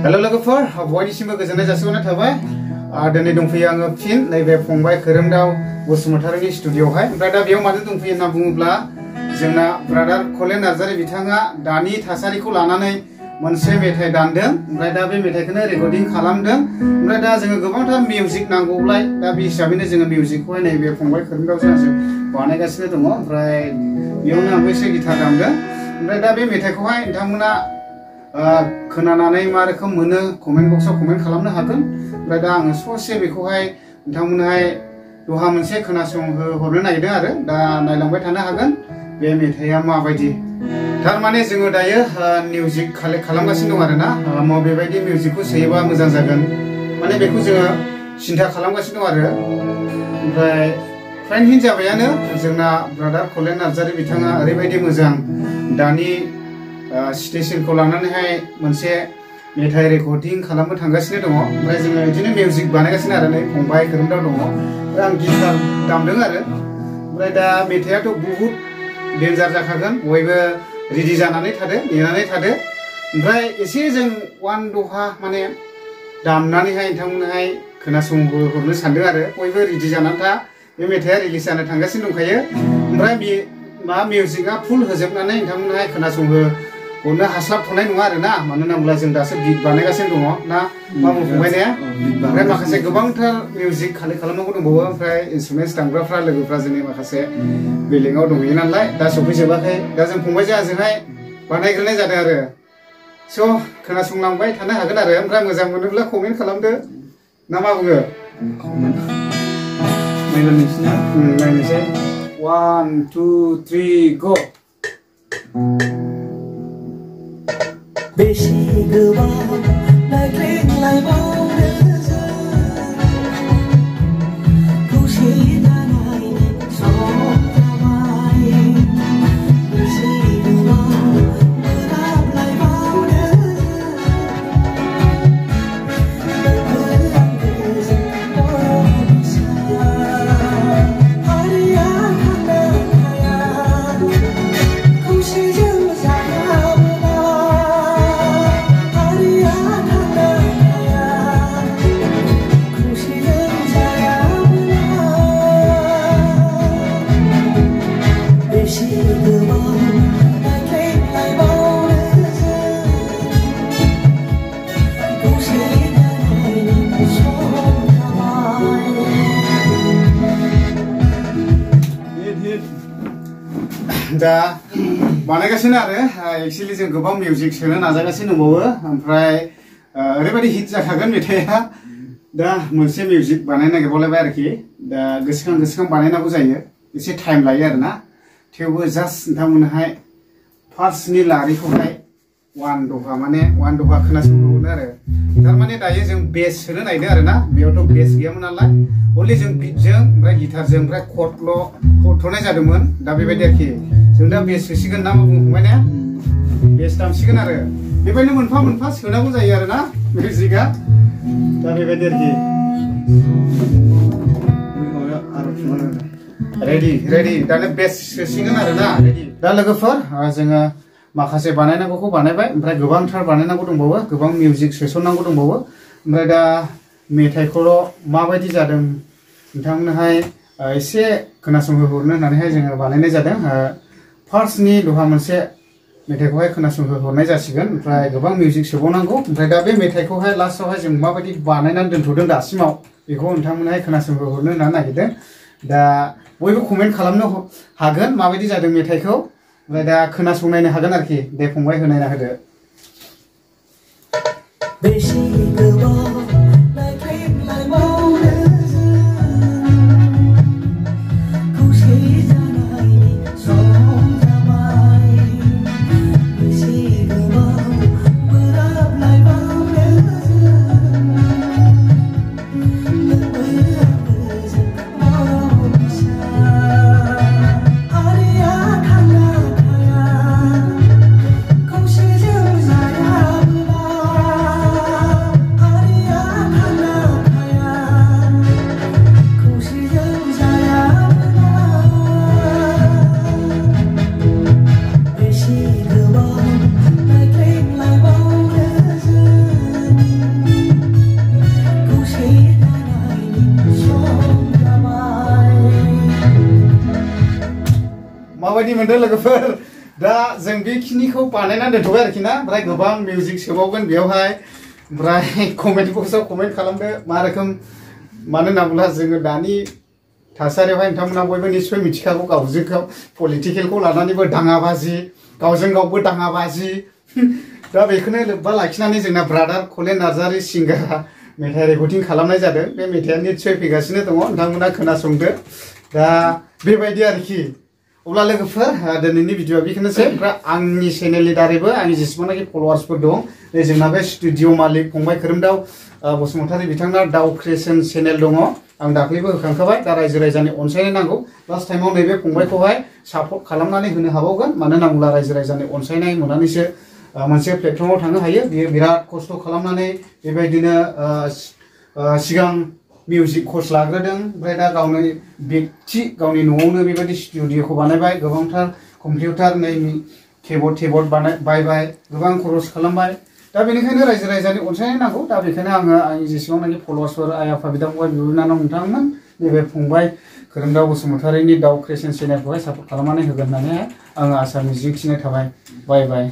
Hello लोगोफोर बयनिसिमबो गोजोननाय जासिहरनाय थाबाय दिनै दंफैयो आङो फिन नैबे फंबाय खोरोमदाव बसुमतारिनि स्टुडिअ'आवहाय ओमफ्राय दा बेयाव मानो दंफैयो होनना बुङोब्ला जोंना ब्रादार कोलेन नार्जारी बिथाङा दानि थासारिखौ लानानै मोनसे मेथाइ दानदों ओमफ्राय दा बे मेथाइखौनो रेकर्डिं खालामदों ओमफ्राय दा जोङो गोबांथार मिउजिक नांगौलाय दा बे हिसाबैनो जोङो मिउजिकखौहाय नैबे फंबाय खोरोमदावजों आंजों बानायगासिनो दङ ओमफ्राय बेयावनो आंबो एसे गिटार दामदों ओमफ्राय दा बे मेथाइखौहाय नोंथांमोना खोनानानै मा रोखोम मोनो कमेन्ट बक्सआव कमेन्ट खालामनो हागोन ओमफ्राय दा आङो ससे बेखौहाय नोंथांमोनहाय दहा मोनसे खोनासंहोहरनो नागिरदों आरो दा नायलांबाय थानो हागोन बे मेथाइया माबायदि थारमाने जोङो दायो मिउजिक कालेक्ट खालामगासिनो दं आरोना बेबायदि मिउजिकखौ सोयोबा मोजां जागोन माने बेखौ जोङो सिन्था खालामगासिनो दं आरो ओमफ्राय फ्राय हिट जाबायानो जोंना ब्रादार कोलेन नार्जारी बिथाङा ओरैबायदि मोजां दानि स्टेशनखौ लानानैहाय मोनसे मेथाइ रेकर्डिं खालामनो थांगासिनो दङ ओमफ्राय जोङो बिदिनो मिउजिक बानायगासिनो आरो नै फंबाय खोरोमदाव दङ ओमफ्राय आं गिटार दामदों आरो ओमफ्राय दा मेथाइआथ' बहुद डेन्जार जाखागोन बयबो रेडि जानानै थादो नेनानै थादो ओमफ्राय एसे जों वान दहा माने दामनानैहाय नोंथांमोनहाय खोनासंहरनो सानदों आरो बयबो रेडि जानानै था बे मेथाइआ रिलिज जानो थांगासिनो दंखायो ओमफ्राय मा मिउजिकआ फुल होजोबनानै नोंथांमोनहाय खोनासंहरनो हास्लाबथ'नाय नङा आरो ना मानो होनोब्ला जों दासो बिट बानायगासिनो दङ ना मा फंबाय ने ओमफ्राय माखासे गोबांथार मिउजिक कालेक्ट खालामनांगौ दंबावो ओमफ्राय इन्सट्रुमेन्टस दामग्राफ्रा लोगोफ्रा जोंनि माखासे बिल्डिंआव दंहैयो नालाय दा सफैजोबाखै दा जों फंबायजों आंजोंहाय बानायग्रोनाय जादों आरो स' खोनासंलांबाय थानो हागोन आरो ओमफ्राय मोजां मोनोब्ला कमेन्ट खालामदो ना मा बुङो नायनोसै 1 2 3 go Bese gwbao naikleng laibaonw दा बानायगासिनो आरो एक्चुअली जों गोबां मिउजिक सोनो नाजागासिनो दंबावो ओमफ्राय ओरैबायदि हिट जाखागोन मेथाइआ दा मोनसे मिउजिक बानायनो नागिरबावलायबाय आरोखि दा गोसोखां बानायनांगौ जायो एसे टाइम लायो आरोना थेवबो जास्ट नोंथांमोनहाय फार्स्टनि लारिखौहाय वान दफा खोनासंहरनो आरो थारमाने दायो जों बेस सोनो नागिरदों आरोना बेयावथ' बेस गैयामोन नालाय अनलि जों बिटजों ओमफ्राय गिटारजों ओमफ्राय कर्डल' हरथ'नाय जादोंमोन दा बेबायदि आरोखि जों दा बेस सोसिगोन ना मा बुंफंबाय ने बेस दामसिगोन आरो बेबायदिनो मोनफा मोनफा सोनांगौ जायो आरोना मिउजिकआ दा बेबायदि आरोखि रेडि दानो बेस सोसिगोन आरोना दा लोगोफोर जोङो माखासे बानायनांगौखौ बानायबाय ओमफ्राय गोबांथार बानायनांगौ दंबावो गोबां मिउजिक सोसननांगौ दंबावो ओमफ्राय दा मेथाइखौल' माबायदि जादों नोंथांमोनहाय एसे खोनासंहोहरनो होननानैहाय जोङो बानायनाय जादों फार्स्टनि दहा मोनसे मेथाइखौहाय खोनासंहोहरनाय जासिगोन ओमफ्राय गोबां मिउजिक सोबावनांगौ ओमफ्राय दा बे मेथाइखौहाय लास्टआवहाय जों माबायदि बानायनानै दोनथ'दों दासिमाव बेखौ नोंथांमोनहाय खोनासंहोहरनो होननानै नागिरदों दा बयबो कमेन्ट खालामनो हागोन माबायदि जादों मेथाइखौ ओमफ्राय दा खोनासंनायनो हागोन आरोखि दे फंबाय होनायना होदो Bese gwbao naikleng laibaonw बायदि मोनदों लोगोफोर दा जों बेखिनिखौ बानायनानै दोनथ'बाय आरोखि ना ओमफ्राय गोबां मिउजिक सोबावगोन बेयावहाय ओमफ्राय कमेन्ट बक्सआव कमेन्ट खालामदो मा रोखोम मानो होनना बुङोब्ला जोङो दानि थासारियावहाय नोंथांमोना बयबो निस्सय मिथिखागौ गावजों गाव पलिटिकेलखौ लानानैबो दाङाबाजि गावजों गावबो दाङाबाजि दा बेखौनो लोब्बा लाखिनानै जोंना ब्रादार कलेन नार्जारी सिंगारा मेथाइ रेकर्डिं खालामनाय जादों बे मेथाइआ निस्सय फैगासिनो दङ नोंथांमोना खोनासंदो दा बेबायदि आरोखि अब्ला लोगोफोर दिनैनि भिडिअआ बेखिनिसै ओमफ्राय आंनि चेनेलनि दारैबो आंनि जेसेबांनाखि फलोवार्सफोर दं बे जोंना बे स्टुडिअ मालिक फंबाय खोरोमदाव बसुमतारी बिथांना दाव क्रिएशन चेनेल दङ आं दाख्लैबो होखांखाबाय दा रायजो राजानि अनसायनाय नांगौ लास्ट टाइमाव नैबे फंबायखौहाय सापर्ट खालामनानै होनो हाबावगोन मानो होनना बुङोब्ला रायजो राजानि अनसायनाय मोननानैसो मोनसे प्लेटफर्माव थांनो हायो बियो बिराद खस्थ' खालामनानै बेबायदिनो सिगां मिउजिक कर्स लाग्रोदों ओमफ्राय दा गावनि व्यक्ति गावनि न'आवनो बेबायदि स्टुडिअखौ बानायबाय गोबांथार कम्पिउटार नै कीबोर्ड बायबाय गोबां खरस खालामबाय दा बेनिखायनो रायजो राजानि अनसायनाय नांगौ दा बेखायनो आङो आंनि जेसेबांनाखि फलोवार्सफोर आइ आफा बिदा फंबाय बिब' बिनानाव नोंथांमोन नैबे फंबाय खोरोमदाव बसुमतारीनि दाव क्रिएशन चेनेलखौहाय सापर्ट खालामनानै होगोन होननानै आङो आसा मिजिंथिनाय थाबाय बाय बाय